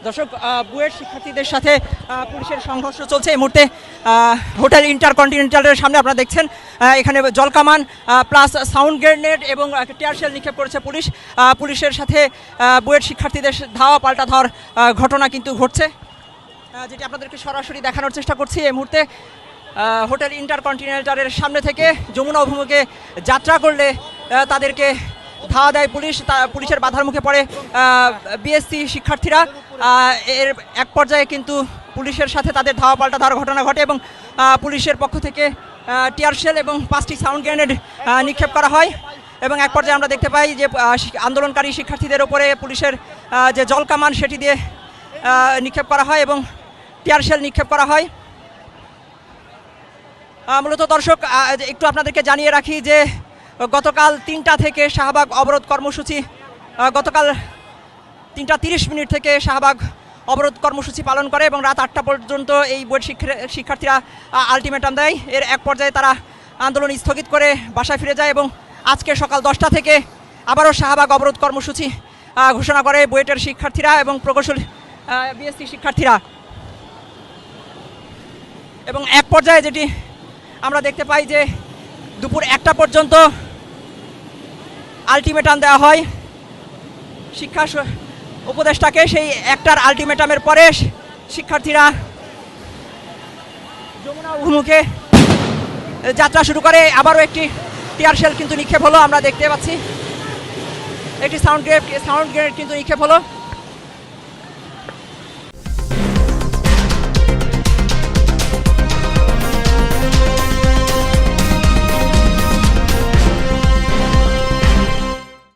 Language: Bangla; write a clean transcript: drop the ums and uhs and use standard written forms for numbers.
দর্শক, বুয়েট শিক্ষার্থীদের সাথে পুলিশের সংঘর্ষ চলছে এই মুহূর্তে। হোটেল ইন্টারকন্টিনেন্টালের সামনে আপনারা দেখছেন এখানে জলকামান প্লাস সাউন্ড গ্রেনেড এবং টিয়ার শেল নিক্ষেপ করেছে পুলিশ। পুলিশের সাথে বুয়েট শিক্ষার্থীদের ধাওয়া পাল্টা ধাওয়ার ঘটনা কিন্তু ঘটছে, যেটি আপনাদেরকে সরাসরি দেখানোর চেষ্টা করছি এই মুহূর্তে। হোটেল ইন্টারকন্টিনেন্টালের সামনে থেকে যমুনা অভিমুখে যাত্রা করলে তাদেরকে ধাওয়া দেয় পুলিশ। পুলিশের বাধার মুখে পড়ে বিএসসি শিক্ষার্থীরা। এর এক পর্যায়ে কিন্তু পুলিশের সাথে তাদের ধাওয়া পাল্টা ধাওয়ার ঘটনা ঘটে এবং পুলিশের পক্ষ থেকে টিয়ার শেল এবং 5টি সাউন্ড গ্রেনেড নিক্ষেপ করা হয়। এবং এক পর্যায়ে আমরা দেখতে পাই যে আন্দোলনকারী শিক্ষার্থীদের ওপরে পুলিশের যে জলকামান সেটি দিয়ে নিক্ষেপ করা হয় এবং টিয়ার শেল নিক্ষেপ করা হয়। মূলত দর্শক, একটু আপনাদেরকে জানিয়ে রাখি যে গতকাল 3টা থেকে শাহবাগ অবরোধ কর্মসূচি, গতকাল 3টা 30 মিনিট থেকে শাহবাগ অবরোধ কর্মসূচি পালন করে এবং রাত 8টা পর্যন্ত এই বুয়েট শিক্ষার্থীরা আলটিমেটাম দেয়। এর এক পর্যায়ে তারা আন্দোলন স্থগিত করে বাসায় ফিরে যায় এবং আজকে সকাল 10টা থেকে আবারও শাহবাগ অবরোধ কর্মসূচি ঘোষণা করে বুয়েটের শিক্ষার্থীরা এবং প্রকৌশল বিএসসি শিক্ষার্থীরা। এবং এক পর্যায়ে যেটি আমরা দেখতে পাই যে দুপুর 1টা পর্যন্ত আলটিমেটাম দেওয়া হয় শিক্ষা উপদেষ্টাকে। সেই 1টার আলটিমেটামের পরে শিক্ষার্থীরা যমুনা অভিমুখে যাত্রা শুরু করে। আবারও একটি টিয়ার শেল কিন্তু নিক্ষেপ হলো, আমরা দেখতে পাচ্ছি একটি সাউন্ড গ্রেনেড কিন্তু নিক্ষেপ হলো।